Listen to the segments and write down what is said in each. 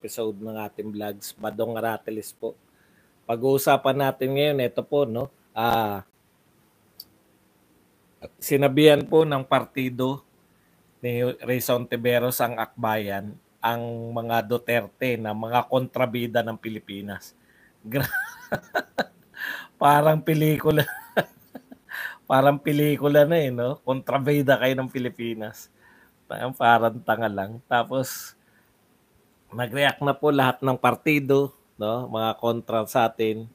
episode ng ating vlogs, Badong Aratilis po. Pag-uusapan natin ngayon, ito po, no? Sinabihan po ng partido ni Rayson Tiberos ang akbayan ang mga Duterte na mga kontrabida ng Pilipinas. Parang pelikula. Parang pelikula na no? Kontrabida kayo ng Pilipinas. Parang tanga lang. Tapos, nag-react na po lahat ng partido, no? Mga kontra sa atin.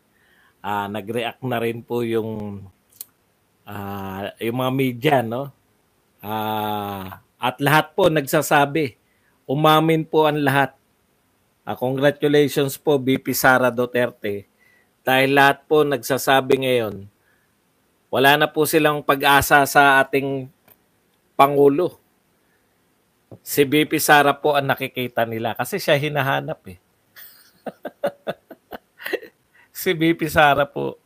Nag-react na rin po yung mga media, no? At lahat po nagsasabi. Umamin po ang lahat. Congratulations po, VP Sara Duterte. Dahil lahat po nagsasabi ngayon, wala na po silang pag-asa sa ating Pangulo. Si VP Sara po ang nakikita nila kasi siya hinahanap eh. Si VP Sara po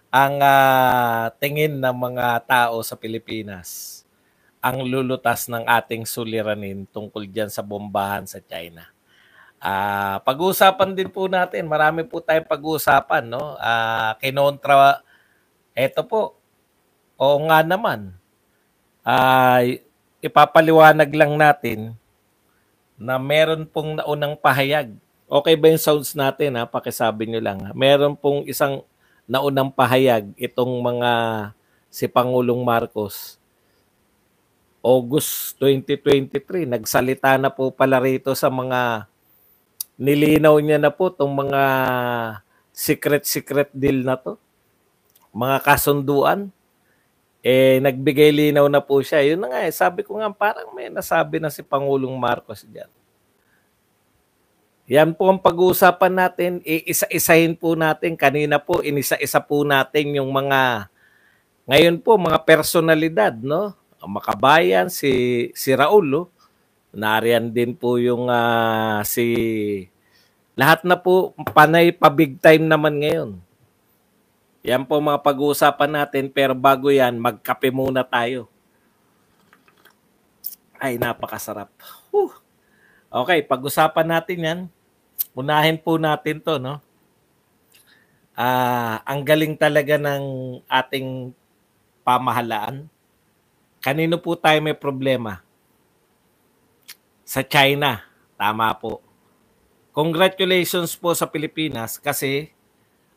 ang tingin ng mga tao sa Pilipinas ang lulutas ng ating suliranin tungkol dyan sa bombahan sa China. Pag-uusapan din po natin, marami po tayong pag-uusapan, no? Kinontra, eto po, oo nga naman, ipapaliwanag lang natin na meron pong naunang pahayag. Okay ba yung sounds natin? Pakisabi nyo lang. Meron pong isang naunang pahayag itong mga si Pangulong Marcos. August 2023, nagsalita na po pala rito sa mga nilinaw niya na po itong mga secret deal na to. Mga kasunduan. Nagbigay linaw na po siya. Yun na nga sabi ko nga parang may nasabi na si Pangulong Marcos diyan. Yan po ang pag-uusapan natin. Isa-isahin po natin. Kanina po, inisa-isa po natin yung mga, ngayon po, mga personalidad, no? Makabayan, si Raul, nariyan din po yung lahat na po, panay pa big time naman ngayon. Yan po mga pag-uusapan natin, pero bago yan, magkape muna tayo. Ay, napakasarap. Okay, pag-usapan natin yan. Unahin po natin to, no? Ang galing talaga ng ating pamahalaan. Kanino po tayo may problema? Sa China. Tama po. Congratulations po sa Pilipinas kasi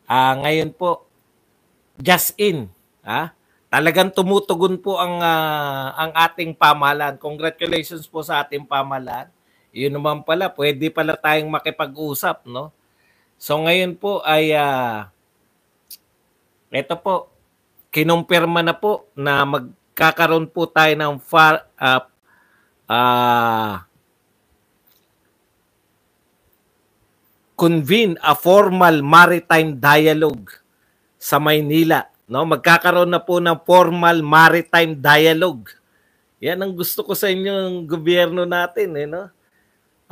ngayon po, just in. Talagang tumutugon po ang ating pamahalaan. Congratulations po sa ating pamahalaan. Yun naman pala, pwede pala tayong makipag-usap, no? So ngayon po ay ito po, kinumpirma na po na magkakaroon po tayo ng convene a formal maritime dialogue sa Maynila, no? Magkakaroon na po ng formal maritime dialogue. Yan ang gusto ko sa inyo ng gobyerno natin, no?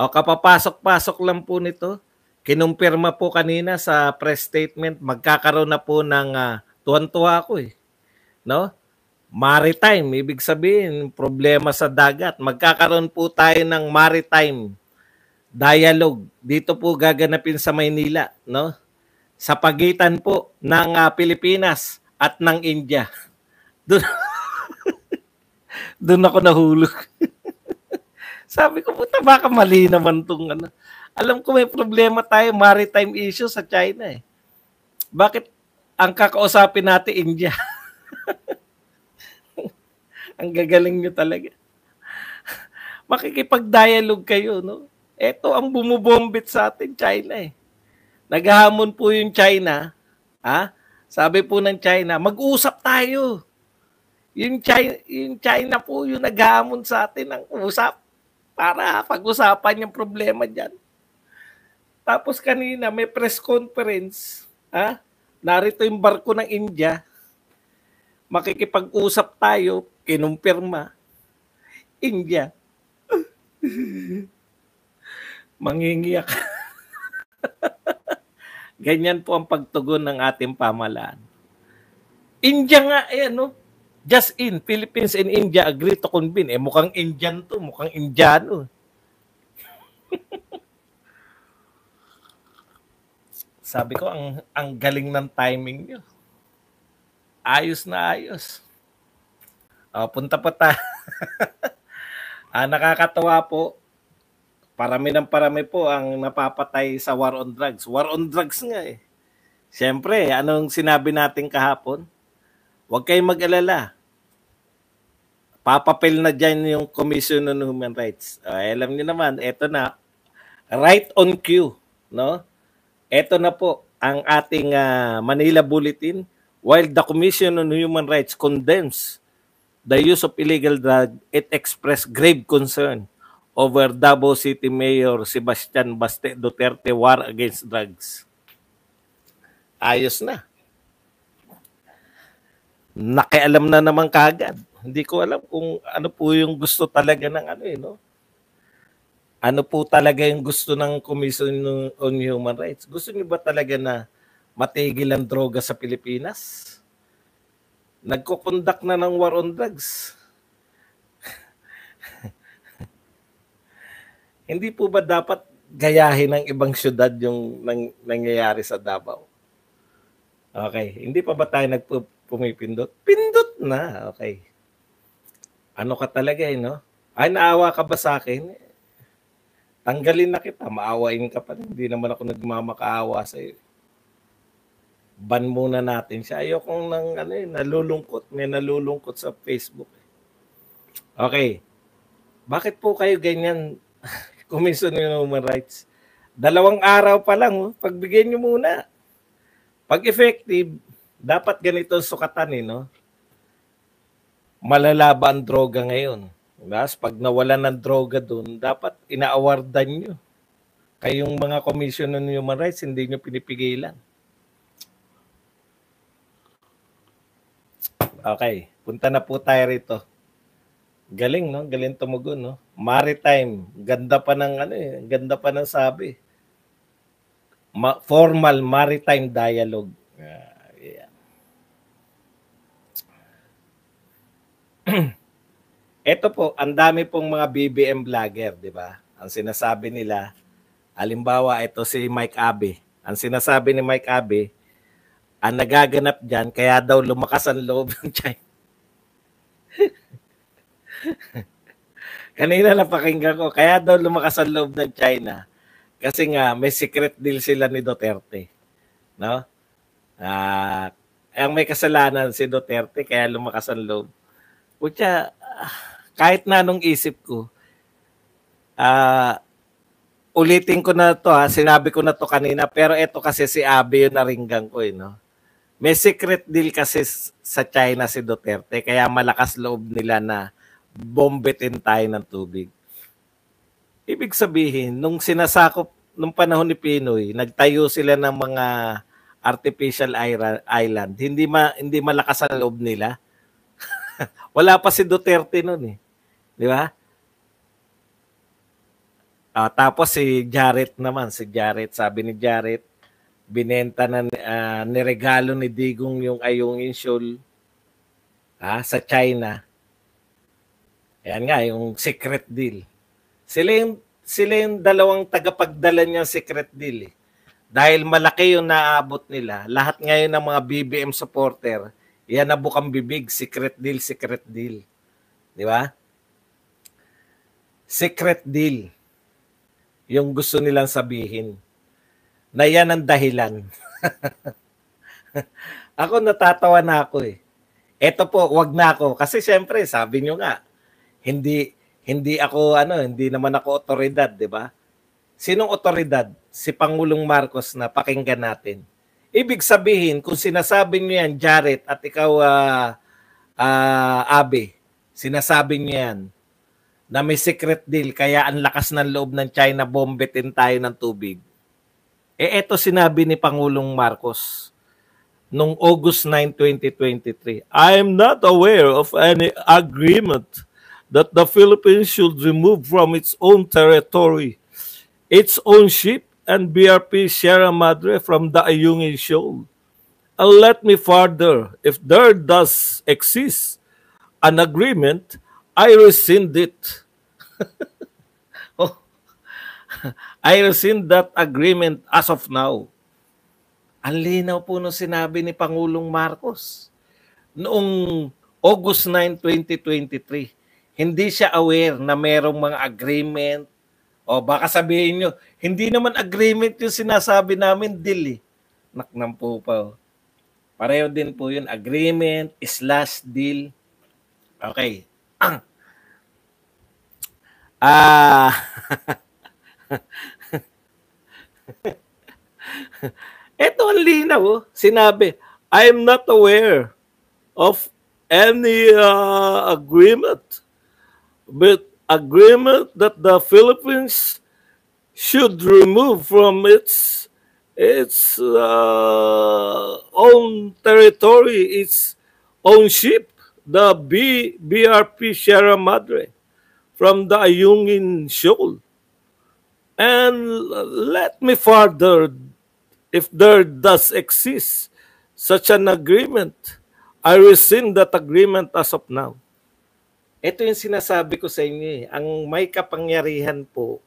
Kapapasok-pasok lang po nito. Kinumpirma po kanina sa press statement, magkakaroon na po ng tuwan-tuwa ako no? Maritime, ibig sabihin, problema sa dagat. Magkakaroon po tayo ng maritime dialogue. Dito po gaganapin sa Maynila, no? Sa pagitan po ng Pilipinas at ng India. Doon ako nahulog. Sabi ko, puta, baka mali naman itong ano. Alam ko may problema tayo, maritime issue sa China Bakit ang kakausapin natin India? Ang gagaling nyo talaga. Makikipag-dialogue kayo, no? Ito ang bumubombit sa atin, China Naghahamon po yung China, Sabi po ng China, mag-usap tayo. Yung China po yung naghahamon sa atin ng usap para pag-usapan yung problema dyan. Tapos kanina may press conference, narito yung barko ng India, makikipag-usap tayo, kinumpirma, India. Mangingiyak. Ganyan po ang pagtugon ng ating pamahalaan. India nga, no? Just in, Philippines and India agree to convene. Mukhang Indian to, mukhang Indiano. Sabi ko, ang galing ng timing nyo. Ayos na ayos. Punta pa tayo. Nakakatawa po. Parami po ang napapatay sa war on drugs. War on drugs nga eh. Siyempre, anong sinabi natin kahapon? Huwag kayong mag-alala. Papapil na dyan yung Commission on Human Rights. Alam niyo naman, eto na. Right on cue. No? Eto na po ang ating Manila Bulletin. While the Commission on Human Rights condemns the use of illegal drug, it expressed grave concern over Davao City Mayor Sebastian Baste Duterte war against drugs. Ayos na. Nakialam na naman kagad. Hindi ko alam kung ano po yung gusto talaga ng no? Ano po talaga yung gusto ng Commission on Human Rights? Gusto niyo ba talaga na matigil ang droga sa Pilipinas? Nagko-conduct na ng war on drugs. Hindi po ba dapat gayahin ng ibang syudad yung nangyayari sa Davao? Okay. Hindi pa ba tayo pumipindot? Pindot na. Okay. Ano ka talaga no? Ay, naawa ka ba sa akin? Tanggalin na kita. Maawain ka pa. Hindi naman ako nagmamakaawa sa iyo. Ban muna natin siya. Ayokong nalulungkot. May nalulungkot sa Facebook. Okay. Bakit po kayo ganyan? Commission on Human Rights. 2 araw pa lang, pagbigyan nyo muna. Pag effective, dapat ganito sukatan no? Malalaba ang droga ngayon. Mas pag nawalan ng droga doon, dapat ina-awardan nyo. Kayong mga Commission on Human Rights, hindi nyo pinipigilan. Okay, punta na po tayo rito. Galing, no? Galing tumugon, no? Maritime. Ganda pa ng ganda pa ng sabi. Formal maritime dialogue. Yeah. Ito po, ang dami pong mga BBM vlogger, di ba? Ang sinasabi nila, halimbawa, ito si Mike Abe. Ang sinasabi ni Mike Abe, ang nagaganap dyan, kaya daw lumakas ang loob ng China. Kanina napakinggan ko, kaya daw lumakas ang loob ng China kasi nga may secret deal sila ni Duterte. No? Ang may kasalanan si Duterte kaya lumakas ang loob. Putya, kahit na anong isip ko, ulitin ko na to sinabi ko na to kanina, pero ito kasi si Abe yung naringgan ko no? May secret deal kasi sa China si Duterte kaya malakas loob nila na bombetin tayo ng tubig. Ibig sabihin, nung sinasakop, nung panahon ni Pinoy, nagtayo sila ng mga artificial island. Hindi malakas ang loob nila. Wala pa si Duterte noon Di ba? Tapos si Jarrett naman, sabi ni Jarrett, binenta na niregalo ni Digong yung Ayungin Shoal sa China. Ayan nga, yung secret deal. Sila yung dalawang tagapagdala niyang secret deal. Dahil malaki yung naabot nila, lahat ngayon ng mga BBM supporter, yan na bukang bibig, secret deal. Di ba? Secret deal. Yung gusto nilang sabihin. Na yan ang dahilan. Ako natatawa na ako Eto po, wag na ako. Kasi syempre, sabi nyo nga, hindi naman ako otoridad, di ba? Sinong otoridad? Si Pangulong Marcos na pakinggan natin. Ibig sabihin, kung sinasabi niyo yan, Jarrett, at ikaw, Abe, sinasabi niyo yan, na may secret deal, kaya ang lakas ng loob ng China, bombetin tayo ng tubig. Eto sinabi ni Pangulong Marcos noong August 9, 2023. I am not aware of any agreement that the Philippines should remove from its own territory its own ship and BRP Sierra Madre from the Ayungin Shoal. And let me further, if there does exist an agreement, I rescind it. I rescind that agreement as of now. Ang linaw po nung sinabi ni Pangulong Marcos noong August 9, 2023. Hindi siya aware na merong mga agreement. O baka sabihin nyo, hindi naman agreement yung sinasabi namin, deal eh. Naknam po pa. Pareho din po yun, agreement slash deal. Okay. Ah, eto ang linaw, oh. Sinabi, I'm not aware of any agreement, but agreement that the Philippines should remove from its own territory, its own ship, the BRP Sierra Madre, from the Ayungin Shoal. And let me further, if there does exist such an agreement, I rescind that agreement as of now. Ito yung sinasabi ko sa inyo eh. Ang may kapangyarihan po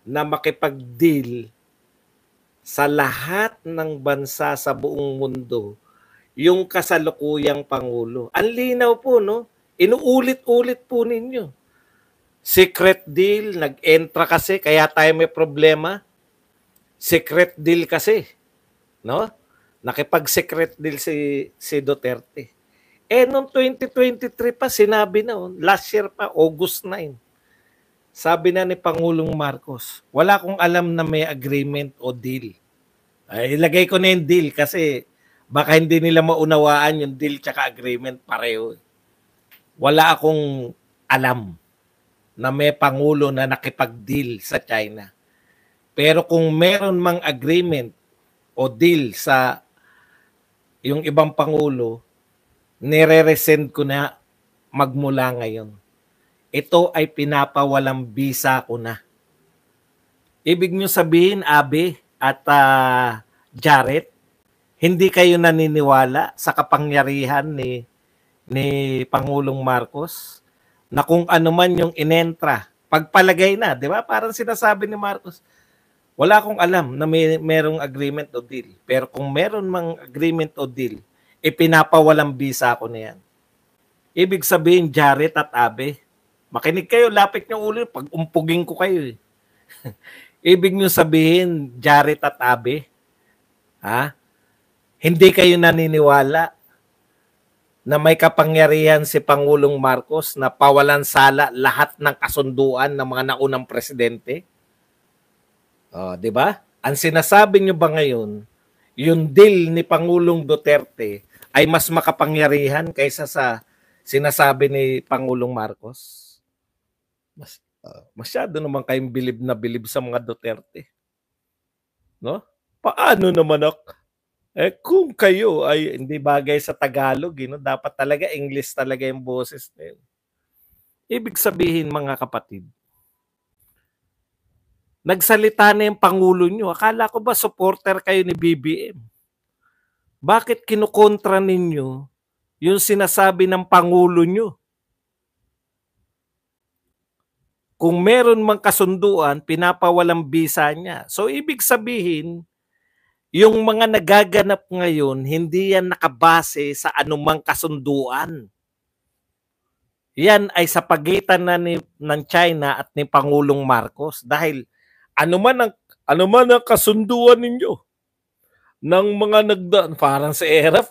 na makipag-deal sa lahat ng bansa sa buong mundo, yung kasalukuyang Pangulo. Ang linaw po, no? Inuulit-ulit po ninyo. Secret deal, nag-entra kasi, kaya tayo may problema. Secret deal kasi, no? Nakipag-secret deal si Duterte. Noong 2023 pa, sinabi na, last year pa, August 9. Sabi na ni Pangulong Marcos, wala akong alam na may agreement o deal. Ay, ilagay ko na yung deal kasi baka hindi nila maunawaan yung deal tsaka agreement pareho. Wala akong alam na may Pangulo na nakipag-deal sa China. Pero kung meron mang agreement o deal sa yung ibang Pangulo, nire-resend ko na magmula ngayon. Ito ay pinapawalang bisa ko na. Ibig nyo sabihin, Abe at Jared, hindi kayo naniniwala sa kapangyarihan ni Pangulong Marcos na kung ano man yung inentra, pagpalagay na, di ba? Parang sinasabi ni Marcos, wala akong alam na merong agreement o deal. Pero kung meron mang agreement o deal, ipinapawalang bisa ko na yan. Ibig sabihin, Jared at Abe, makinig kayo, lapit nyo ulo, pag umpugin ko kayo. Ibig nyo sabihin, Jared at Abe, ha? Hindi kayo naniniwala na may kapangyarihan si Pangulong Marcos na pawalan sala lahat ng kasunduan ng mga naunang presidente? Di ba? Ang sinasabi nyo ba ngayon, yung deal ni Pangulong Duterte ay mas makapangyarihan kaysa sa sinasabi ni Pangulong Marcos? Masyado naman kayong bilib na bilib sa mga Duterte. No? Paano naman ako? Kung kayo ay hindi bagay sa Tagalog, dapat talaga English talaga yung boses na yun. Ibig sabihin, mga kapatid, nagsalita na yung Pangulo nyo. Akala ko ba supporter kayo ni BBM? Bakit kinukontra ninyo yung sinasabi ng Pangulo nyo? Kung meron mang kasunduan, pinapawalang bisa niya. So, ibig sabihin, yung mga nagaganap ngayon, hindi yan nakabase sa anumang kasunduan. Yan ay sa pagitan na ng China at ni Pangulong Marcos. Dahil ano man ang kasunduan ninyo ng mga nagdaan, parang si Erap.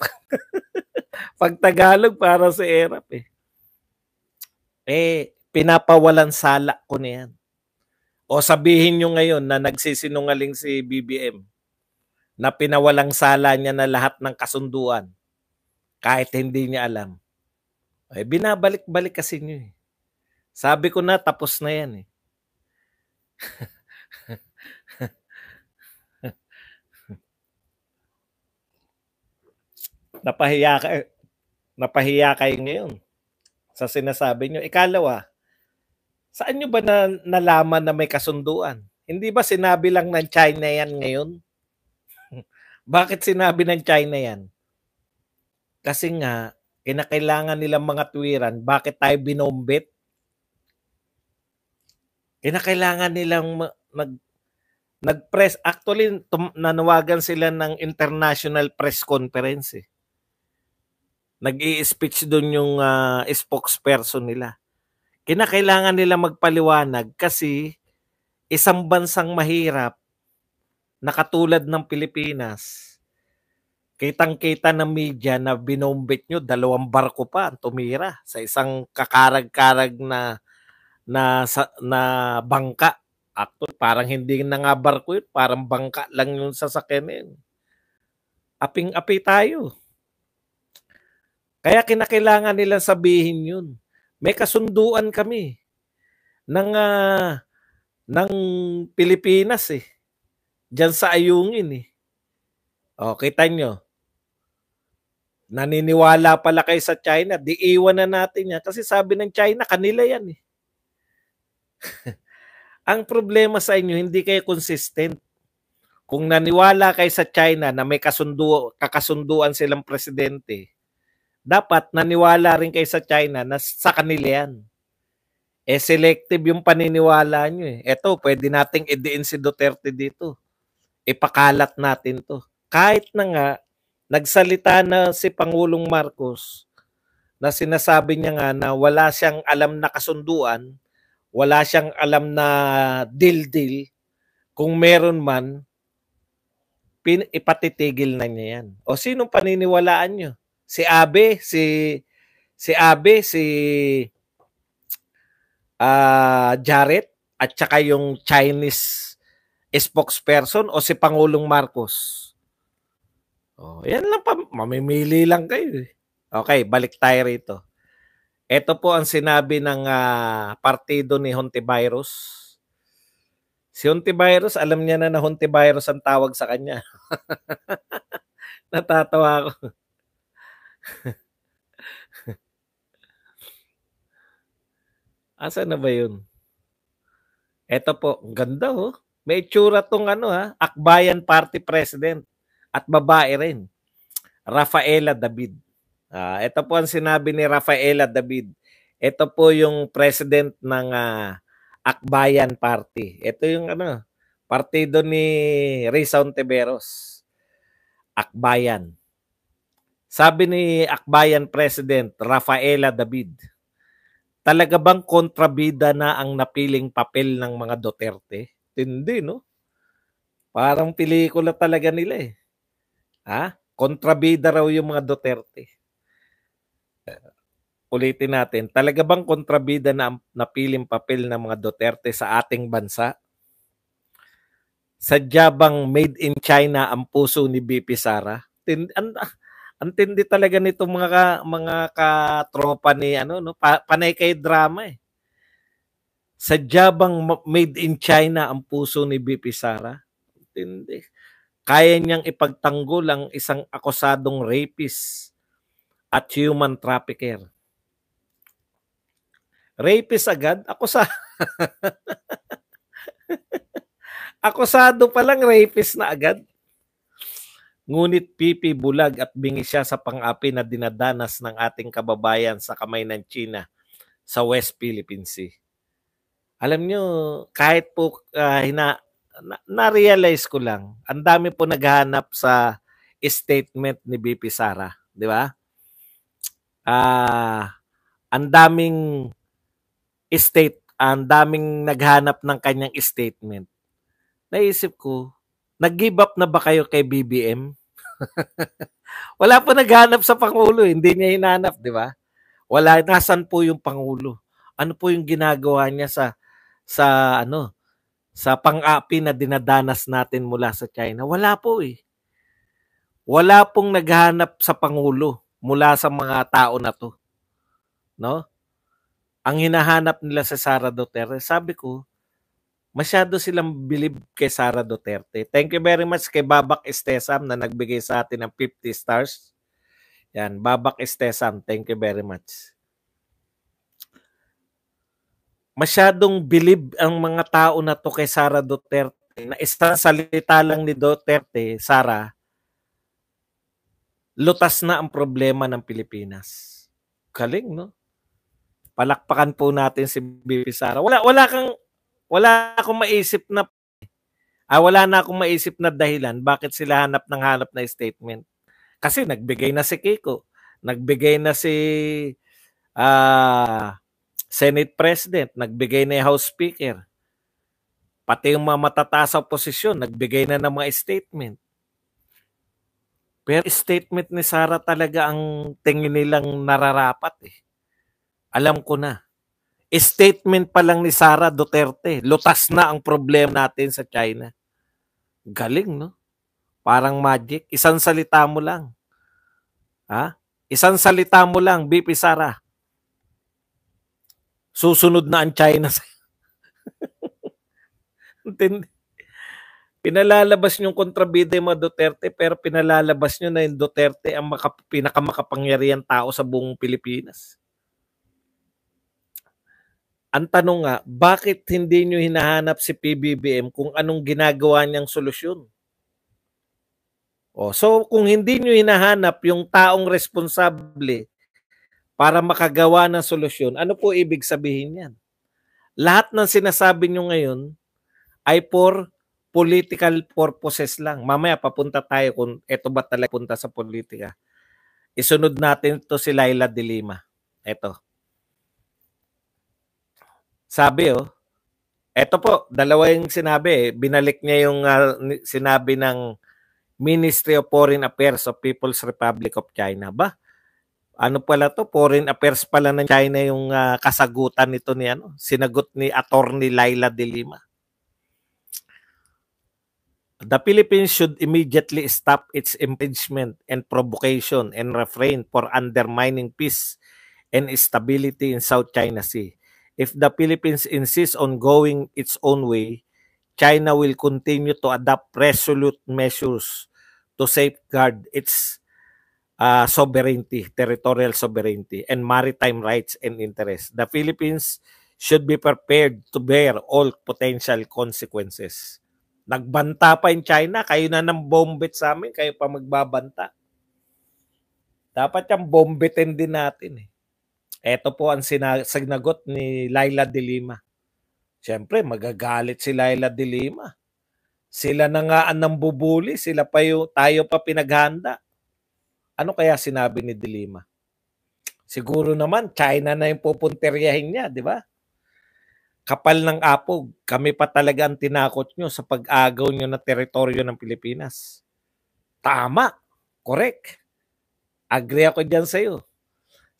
Pag Tagalog, parang si Erap pinapawalan sala ko na yan. O sabihin nyo ngayon na nagsisinungaling si BBM na pinawalang sala niya na lahat ng kasunduan kahit hindi niya alam. Binabalik-balik kasi nyo Sabi ko na tapos na yan Napahiya kayo ngayon sa sinasabi nyo. Ikalawa, saan nyo ba nalaman na may kasunduan? Hindi ba sinabi lang ng China yan ngayon? Bakit sinabi ng China yan? Kasi nga, kinakailangan nilang mga tuwiran. Bakit tayo binombit? Kinakailangan nilang Actually, nanawagan sila ng international press conference eh. Nag-i-speech doon yung spokesperson nila. Kinakailangan nila magpaliwanag kasi isang bansang mahirap na katulad ng Pilipinas, kitang-kita ng media na binombit nyo, 2 barko pa tumira sa isang kakarag-karag na bangka. Actually, parang hindi na nga barko yun, parang bangka lang yung sasakyan yun. Aping-api tayo. Kaya kinakailangan nila sabihin yun. May kasunduan kami ng Pilipinas eh. Diyan sa Ayungin eh. O, kita nyo. Naniniwala pala kayo sa China, di iwan na natin yan. Kasi sabi ng China, kanila yan eh. Ang problema sa inyo, hindi kayo consistent. Kung naniwala kayo sa China na may kakasunduan silang presidente, dapat naniwala rin kayo sa China na sa kanila yan. Selective yung paniniwala nyo eh. Eto, pwede nating idiin si Duterte dito. Ipakalat natin to. Kahit na nga, nagsalita na si Pangulong Marcos na sinasabi niya nga na wala siyang alam na kasunduan, wala siyang alam na deal-deal, kung meron man, ipatitigil na niya yan. O sinong paniniwalaan nyo? Si Abe, si Jarrett, at saka yung Chinese spokesperson o si Pangulong Marcos? Oh, yan lang pa, mamimili lang kayo. Okay, balik tayo rito. Ito po ang sinabi ng partido ni Hontivirus. Si Hontivirus, alam niya na Hontivirus ang tawag sa kanya. Natatawa ako. Asa na ba yun? Ito po, ang ganda oh. May itsura tong Akbayan Party President at babae rin. Rafaela David. Ito po ang sinabi ni Rafaela David. Ito po yung president ng Akbayan Party. Ito yung partido ni Risa Hontiveros. Akbayan. Sabi ni Akbayan President Rafaela David, talaga bang kontrabida na ang napiling papel ng mga Duterte? Hindi, no? Parang pelikula talaga nila eh. Kontrabida raw yung mga Duterte. Ulitin natin, talaga bang kontrabida na napiling papel ng mga Duterte sa ating bansa? Sadya bang made in China ang puso ni BP Sara? Ang tindi talaga nito mga katropa ni panay kay drama eh. Sadya bang made in China ang puso ni BP Sara? Tindi. Kaya niyang ipagtanggol ang isang akusadong rapist at human trafficker. Rapist agad? Akusado pa lang, rapist na agad. Ngunit pipi, bulag at bingi siya sa pang-api na dinadanas ng ating kababayan sa kamay ng China sa West Philippine Sea. Alam nyo, kahit po na-realize ko lang, ang dami po naghahanap sa statement ni BP Sara, di ba? Ang daming naghanap ng kanyang statement. Naisip ko, nag-give up na ba kayo kay BBM? Wala po naghanap sa Pangulo, hindi niya hinanap, di ba? Wala, nasan po yung Pangulo? Ano po yung ginagawa niya sa pang-api na dinadanas natin mula sa China? Wala po eh. Wala pong naghanap sa Pangulo mula sa mga tao na to. No? Ang hinahanap nila sa Sara Duterte, sabi ko, masyado silang believe kay Sara Duterte. Thank you very much kay Babak Estesam na nagbigay sa atin ng 50 stars. Yan, Babak Estesam, thank you very much. Masyadong believe ang mga tao na to kay Sara Duterte na isang salita lang ni Duterte, Sara, lutas na ang problema ng Pilipinas. Galing, no? Palakpakan po natin si BP Sara. Wala akong maisip na Wala na akong maisip na dahilan bakit sila hanap ng hanap na statement. Kasi nagbigay na si Kiko, nagbigay na si Senate President, nagbigay na yung House Speaker. Pati yung mga matataas sa posisyon, nagbigay na ng mga statement. Pero statement ni Sara talaga ang tingin nilang nararapat eh. Alam ko na. Statement pa lang ni Sara Duterte, lutas na ang problema natin sa China. Galing, no? Parang magic. Isang salita mo lang. Ha? Isang salita mo lang, BP Sara. Susunod na ang China. Pinalalabas niyong kontrabida yung mga Duterte, pero pinalalabas niyo na yung Duterte ang pinakamakapangyarihan tao sa buong Pilipinas. Ang tanong nga, bakit hindi niyo hinahanap si PBBM kung anong ginagawa niyang solusyon? So kung hindi niyo hinahanap yung taong responsable para makagawa ng solusyon, ano po ibig sabihin yan? Lahat ng sinasabi niyo ngayon ay for political purposes lang. Mamaya papunta tayo kung eto ba talaga punta sa politika. Isunod natin to si Laila de Lima. Eto. Sabi eto po, dalawa yung sinabi. Binalik niya yung sinabi ng Ministry of Foreign Affairs of People's Republic of China. Ba? Ano pala to? Foreign Affairs pala ng China yung kasagutan nito ni sinagot ni Attorney Laila de Lima. The Philippines should immediately stop its impingement and provocation and refrain for undermining peace and stability in South China Sea. If the Philippines insists on going its own way, China will continue to adopt resolute measures to safeguard its sovereignty, territorial sovereignty, and maritime rights and interests. The Philippines should be prepared to bear all potential consequences. Nagbanta pa yung China, kayo na ng bombet sa amin, kayo pa magbabanta. Dapat yung bombetin din natin eh. Ito po ang sinagot ni Laila de Lima. Siyempre, magagalit si Laila de Lima. Sila na nga ang nambubuli, sila pa tayo pa pinaghanda. Ano kaya sinabi ni de Lima? Siguro naman, China na yung pupunteryahin niya, di ba? Kapal ng apog, kami pa talaga ang tinakot nyo sa pag-agaw nyo na teritoryo ng Pilipinas. Tama, correct. Agree ako dyan sa iyo.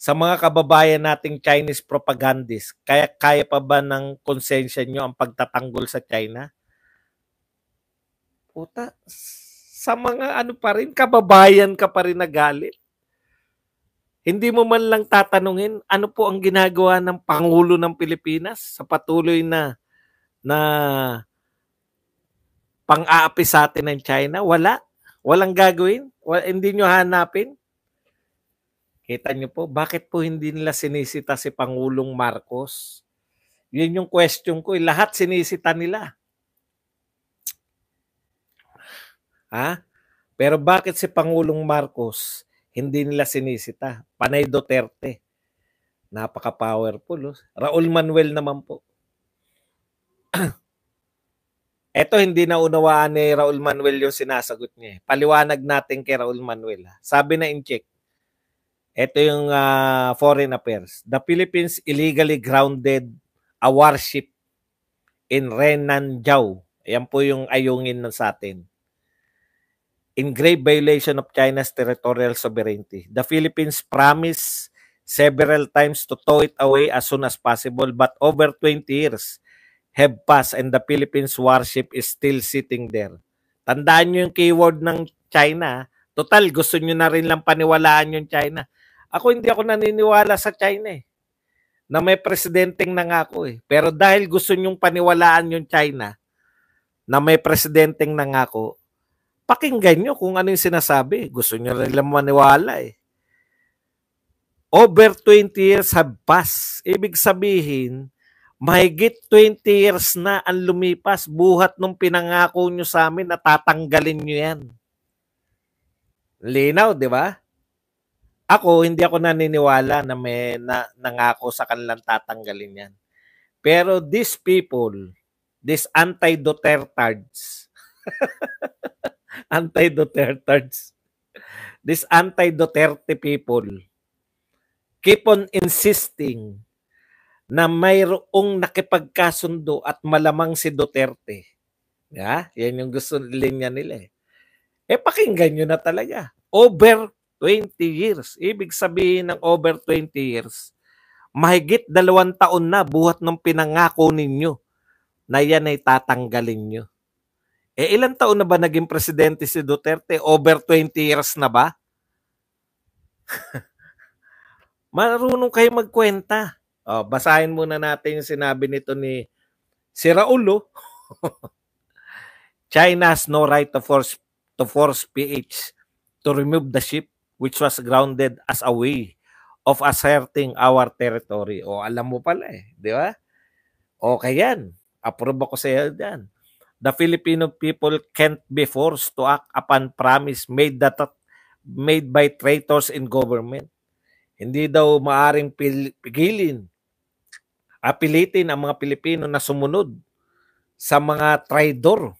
Sa mga kababayan nating Chinese propagandists, kaya pa ba ng konsensya nyo ang pagtatanggol sa China? Puta, sa mga pa rin, kababayan ka pa rin nagalit. Hindi mo man lang tatanungin ano po ang ginagawa ng Pangulo ng Pilipinas sa patuloy na pang-aapi sa atin ng China. Walang gagawin. Hindi nyo hanapin. Kita nyo po, bakit po hindi nila sinisita si Pangulong Marcos? Yun yung question ko. Lahat sinisita nila. Pero bakit si Pangulong Marcos hindi nila sinisita? Panay Duterte. Napaka-powerful. Raul Manuel naman po. Ito hindi na unawaan ni Raul Manuel yung sinasagot niya. Paliwanag natin kay Raul Manuel. Sabi na in check. Ito yung foreign affairs. The Philippines illegally grounded a warship in Renanjiao. Ayan po yung ayungin sa atin. In grave violation of China's territorial sovereignty. The Philippines promised several times to tow it away as soon as possible, but over 20 years have passed and the Philippines warship is still sitting there. Tandaan nyo yung keyword ng China. Total, gusto nyo na rin lang paniwalaan yung China. Ako hindi ako naniniwala sa China na may presidenteng nangako Pero dahil gusto nyong paniwalaan yung China na may presidenteng nangako, pakinggan nyo kung ano yung sinasabi. Gusto nyo rin lang maniwala Over 20 years have passed. Ibig sabihin, mahigit 20 years na ang lumipas buhat nung pinangako nyo sa amin na tatanggalin nyo yan. Linaw, di ba? Ako, hindi ako naniniwala na may nangako sa kanilang tatanggalin yan. Pero these people, these anti-Dutertards, Anti-Dutertards. These anti-Duterte people keep on insisting na mayroong nakipagkasundo at malamang si Duterte. Yan yung gusto linya nila eh. Pakinggan nyo na talaga. Over 20 years. Ibig sabihin ng over 20 years, mahigit 2 taon na buhat ng pinangako ninyo na yan ay tatanggalin nyo. Ilang taon na ba naging presidente si Duterte? Over 20 years na ba? Marunong kayo magkwenta. Basahin muna natin yung sinabi nito ni si Raul. China has no right to force PH to remove the ship which was grounded as a way of asserting our territory. Alam mo pala eh, di ba? Okay yan. Approve ako sa iyo dyan. The Filipino people can't be forced to act upon promise made by traitors in government. Hindi daw maaring pilitin ang mga Pilipino na sumunod sa mga traidor.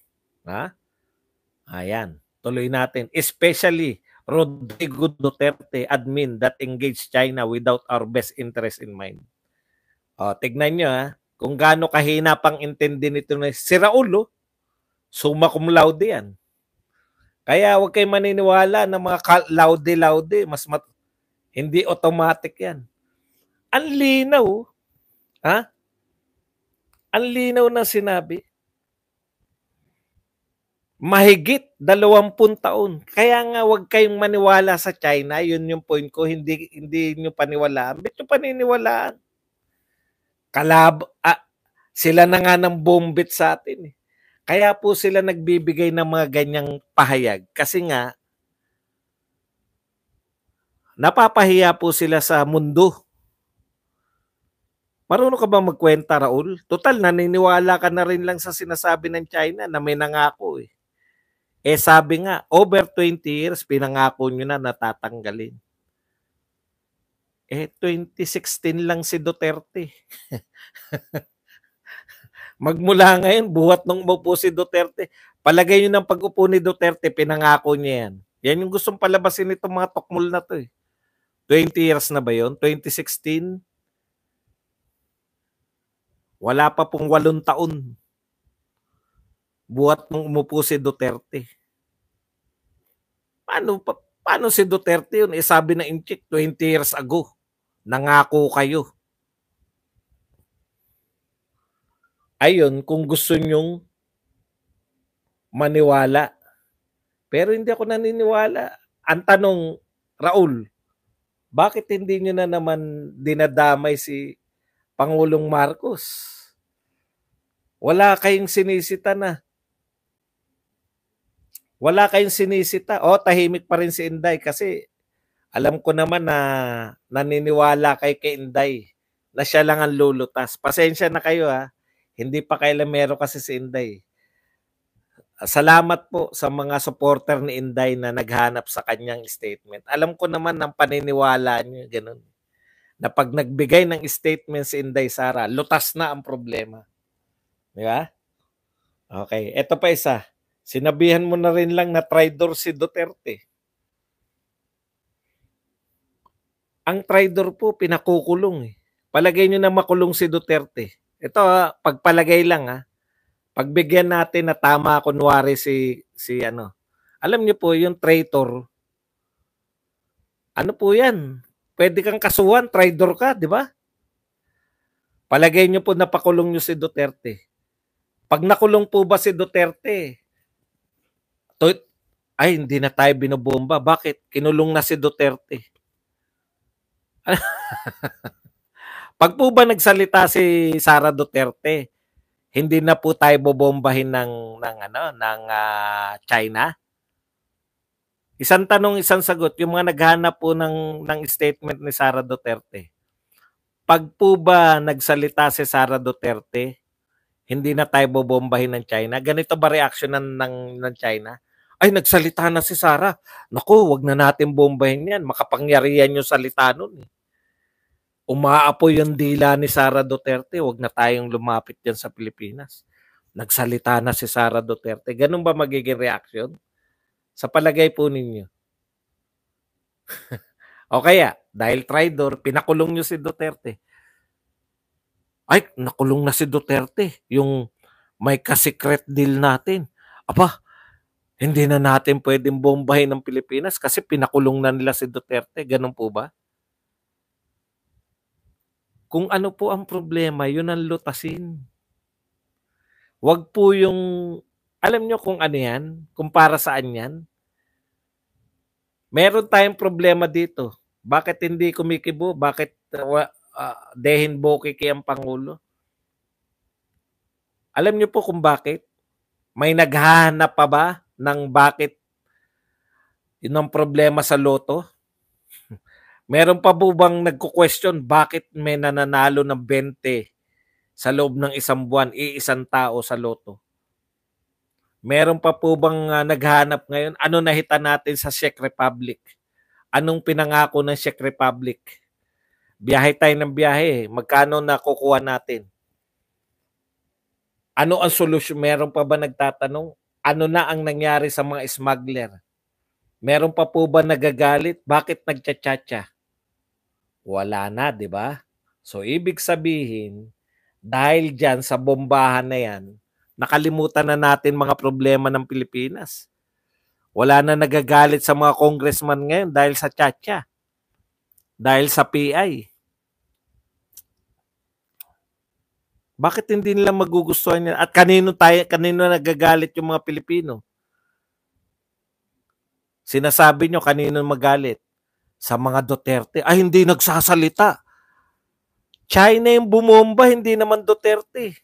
Ayan, tuloy natin. Especially Rodrigo Duterte admin that engaged China without our best interest in mind. Tignan nyo kung gaano kahina pang intindi nito na si Raul, summa cum laude yan. Kaya huwag kayo maniniwala na mga laude-laude, hindi automatic yan. Ang linaw, Ang linaw na sinabi. Mahigit 20 taon. Kaya nga huwag kayong maniwala sa China. Yun yung point ko. Hindi nyo paniwalaan. Ba't nyo paniniwalaan? Sila na nga ng bombit sa atin. Kaya po sila nagbibigay ng mga ganyang pahayag. Kasi nga, napapahiya po sila sa mundo. Marunong ka ba magkwenta, Raul? Total, naniniwala ka na rin lang sa sinasabi ng China na may nangako eh. Sabi nga, over 20 years, pinangako nyo na natatanggalin. 2016 lang si Duterte. Magmula ngayon, buhat nung umupo si Duterte. Palagay nyo ng pag-upo ni Duterte, pinangako niya yan. Yan yung gustong palabasin itong mga tokmol na to eh. 20 years na ba yun? 2016? Wala pa pong 8 taon. Buhat nung umupo si Duterte. Paano si Duterte yun? Sabi na inchik 20 years ago. Nangako kayo. Ayun, kung gusto nyong maniwala. Pero hindi ako naniniwala. Ang tanong, Raul, bakit hindi nyo na naman dinadamay si Pangulong Marcos? Wala kayong sinisita na. Wala kayong sinisita. Tahimik pa rin si Inday kasi alam ko naman na naniniwala kay Inday na siya lang ang lulutas. Pasensya na kayo Hindi pa kailamero kasi si Inday. Salamat po sa mga supporter ni Inday na naghanap sa kanyang statement. Alam ko naman ng paniniwala niyo, ganun. Na pag nagbigay ng statement si Inday Sara, lutas na ang problema. Di ba? Okay, eto pa isa. Sinabihan mo na rin lang na traidor si Duterte. Ang traidor po, pinakukulong eh. Palagay nyo na makulong si Duterte. Ito pagpalagay lang Pagbigyan natin na tama kunwari si Alam niyo po yung traitor. Ano po yan? Pwede kang kasuhan, traidor ka, di ba? Palagay niyo po napakulong niyo si Duterte. Pag nakulong po ba si Duterte, hindi na tayo binobomba. Bakit? Kinulong na si Duterte. Pag po ba nagsalita si Sara Duterte, hindi na po tayo bobombahin ng China? Isang tanong, isang sagot. Yung mga naghanap po ng statement ni Sara Duterte. Pag po ba nagsalita si Sara Duterte, hindi na tayo bobombahin ng China? Ganito ba reaction ng China? Ay, nagsalita na si Sara. Naku, wag na natin bombahin yan. Makapangyarihan yung salita nun. Umaapoy yung dila ni Sara Duterte. Wag na tayong lumapit yan sa Pilipinas. Nagsalita na si Sara Duterte. Ganun ba magiging reaction? Sa palagay po ninyo? O kaya, dahil traitor, pinakulong nyo si Duterte. Ay, nakulong na si Duterte. Yung may ka-secret deal natin. Aba, hindi na natin pwedeng bombahin ng Pilipinas kasi pinakulong na nila si Duterte. Ganun po ba? Kung ano po ang problema, yun ang lutasin. Wag po yung, alam nyo kung ano yan? Kung para saan yan? Meron tayong problema dito. Bakit hindi kumikibo? Bakit dehin bokiki ang Pangulo? Alam niyo po kung bakit? May naghahanap pa ba ng bakit yun ang problema sa loto? Meron pa po bang nagko-question bakit may nananalo ng 20 sa loob ng isang buwan, iisang tao sa loto? Meron pa po bang naghahanap ngayon? Ano nahita natin sa Czech Republic? Anong pinangako ng Czech Republic? Biyahe tayo ng biyahe. Magkano nakukuha natin? Ano ang solusyon? Meron pa ba nagtatanong? Ano na ang nangyari sa mga smuggler? Meron pa po ba nagagalit? Bakit nagchatchatcha? Wala na, di ba? So, ibig sabihin, dahil dyan sa bombahan na yan, nakalimutan na natin mga problema ng Pilipinas. Wala na nagagalit sa mga congressman ngayon dahil sa tchatcha. Dahil sa PI. Bakit hindi nila magugustuhan yan? At kanino nagagalit yung mga Pilipino? Sinasabi nyo kanino magalit? Sa mga Duterte. Ay, hindi nagsasalita. China yung bumomba, hindi naman Duterte.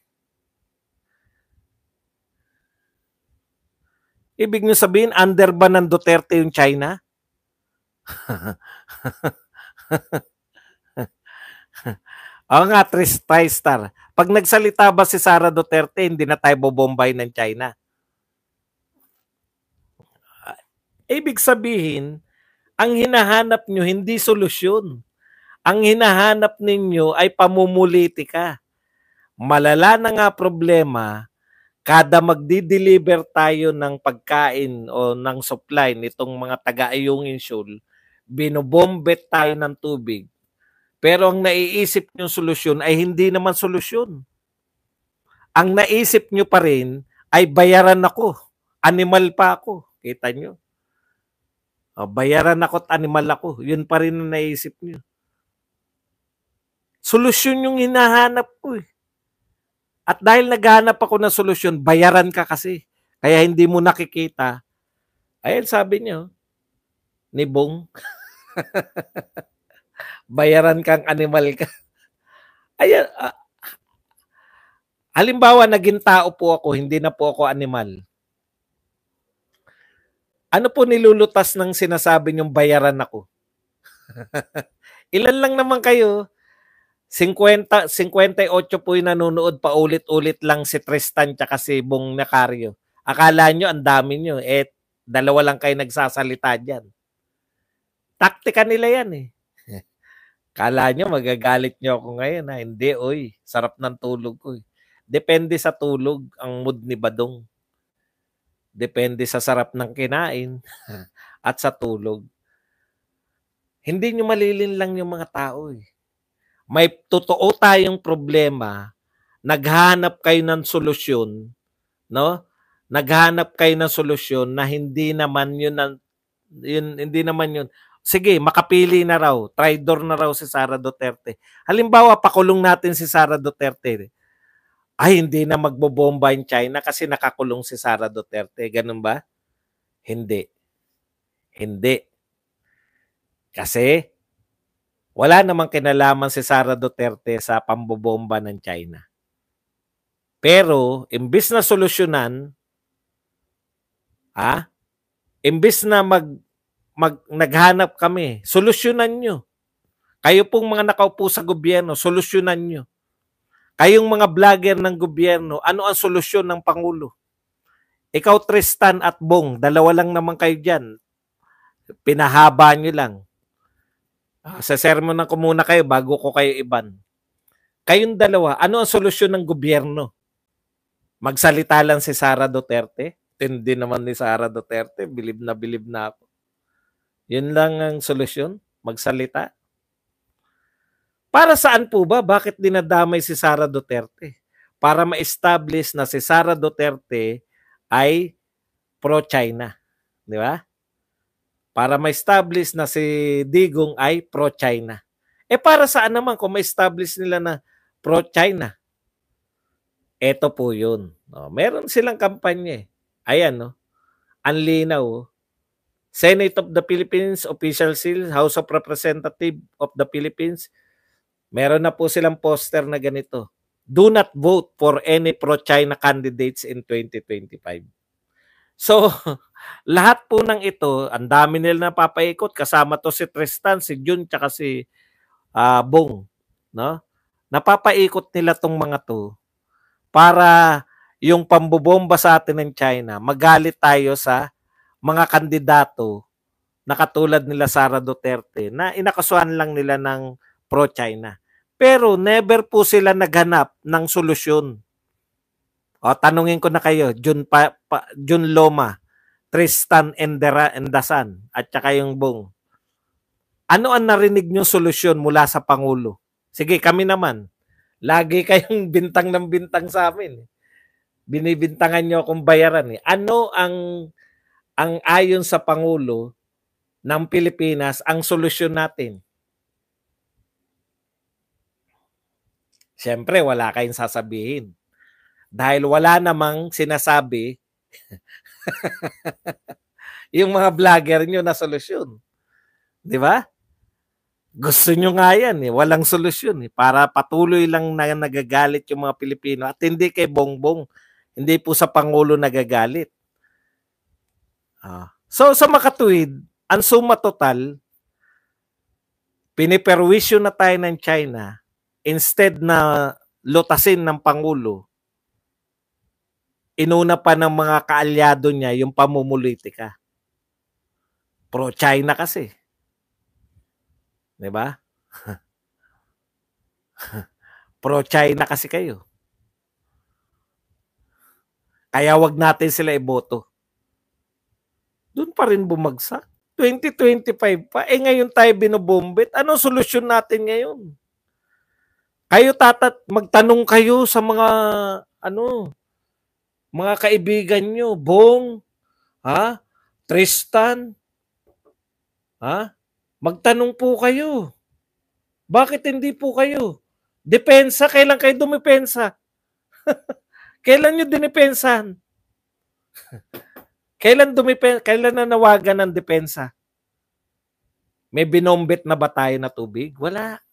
Ibig nyo sabihin, under ba ng Duterte yung China? Oo nga, Tristar. Pag nagsalita ba si Sara Duterte, hindi na tayo bobombay ng China? Ibig sabihin, ang hinahanap nyo hindi solusyon. Ang hinahanap ninyo ay pamumulitika. Malala na nga problema, kada magdi-deliver tayo ng pagkain o ng supply nitong mga taga-Ayungin Shoal, binobombet tayo ng tubig. Pero ang naiisip nyo solusyon ay hindi naman solusyon. Ang naisip nyo pa rin ay bayaran ako. Animal pa ako. Kita nyo? Bayaran ako at animal ako. Yun pa rin ang naisip nyo. Solusyon yung hinahanap ko eh. At dahil naghahanap ako ng solusyon, bayaran ka kasi. Kaya hindi mo nakikita. Ayun sabi nyo, ni Bong, bayaran kang animal ka. Ayan, halimbawa, naging tao po ako, hindi na po ako animal. Ano po nilulutas ng sinasabi niyong bayaran ako? Ilan lang naman kayo? 58 po yung nanonood, paulit-ulit lang si Tristan tsaka si Bong Nacario. Akala nyo, ang dami nyo. Dalawa lang kayo nagsasalita dyan. Taktika nila yan eh. Akala nyo, magagalit nyo ako ngayon. Ha? Hindi, oy. Sarap ng tulog ko. Depende sa tulog ang mood ni Badong. Depende sa sarap ng kinain at sa tulog. Hindi nyo malilinlang yung mga tao eh. May totoo tayong problema, naghanap kayo ng solusyon, no? Naghanap kayo ng solusyon na hindi naman yun, hindi naman yun. Sige, makapili na raw, traidor na raw si Sara Duterte. Halimbawa, pakulong natin si Sara Duterte. Ay, hindi na magbobomba in China kasi nakakulong si Sara Duterte. Ganun ba? Hindi. Hindi. Kasi wala namang kinalaman si Sara Duterte sa pambobomba ng China. Pero, imbis na solusyonan, imbis na naghanap kami, solusyonan nyo. Kayo pong mga nakaupo sa gobyerno, solusyonan nyo. Kayong mga vlogger ng gobyerno, ano ang solusyon ng Pangulo? Ikaw, Tristan at Bong, dalawa lang naman kayo dyan. Pinahaba nyo lang. Sa sermonan ko muna kayo bago ko kayo iban. Kayong dalawa, ano ang solusyon ng gobyerno? Magsalita lang si Sara Duterte. Tindi naman ni Sara Duterte. Bilib na ako. Yun lang ang solusyon. Magsalita. Para saan po ba? Bakit dinadamay si Sara Duterte? Para ma-establish na si Sara Duterte ay pro-China. Di ba? Para ma-establish na si Digong ay pro-China. Para saan naman kung ma-establish nila na pro-China? Ito po yun. Meron silang kampanya eh. Ayan, no? Ang linaw. Senate of the Philippines, Official Seal, House of Representatives of the Philippines, meron na po silang poster na ganito. Do not vote for any pro-China candidates in 2025. So, lahat po ng ito, ang dami nila napapaikot. Kasama to si Tristan, si Jun, tsaka si Bong. No? Napapaikot nila tong mga to para yung pambobomba sa atin ng China, magalit tayo sa mga kandidato na katulad nila Sara Duterte na inakasuhan lang nila ng pro-China. Pero never po sila naghanap ng solusyon. Tanungin ko na kayo, Jun Loma, Tristan Endasan, at saka yung Bong. Ano ang narinig nyo solusyon mula sa Pangulo? Sige, kami naman. Lagi kayong bintang ng bintang sa amin. Binibintangan nyo akong bayaran. Ano ang ayon sa Pangulo ng Pilipinas ang solusyon natin? Siyempre, wala kayong sasabihin. Dahil wala namang sinasabi yung mga vlogger nyo na solusyon. Di ba? Gusto nyo nga yan eh. Walang solusyon eh. Para patuloy lang na nagagalit yung mga Pilipino. At hindi kay Bongbong. Hindi po sa Pangulo nagagalit. So sa makatuwid, ang suma total, piniperwisyo na tayo ng China instead na lutasin ng Pangulo, inuna pa ng mga kaalyado niya yung pamumulitika. Pro-China kasi. Diba? Pro-China kasi kayo. Kaya wag natin sila iboto. Doon pa rin bumagsak. 2025 pa. Ngayon tayo binobombit. Anong solusyon natin ngayon? Kayo magtanong kayo sa mga mga kaibigan nyo. Bong, Tristan, magtanong po kayo. Bakit hindi po kayo? Depensa, kailan kayo dumipensa? Kailan nyo dinipensahan? Kailan nanawagan ng depensa? May binombit na ba tayo na tubig? Wala.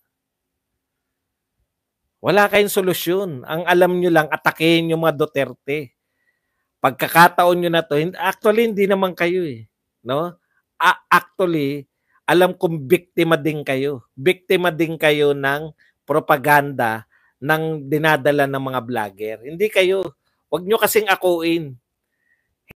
Wala kayong solusyon. Ang alam nyo lang, atakehin yung mga Duterte. Pagkakataon nyo na to, actually hindi naman kayo eh. No? Actually, alam kong biktima din kayo. Biktima din kayo ng propaganda ng dinadala ng mga vlogger. Hindi kayo. Huwag nyo kasing akuin.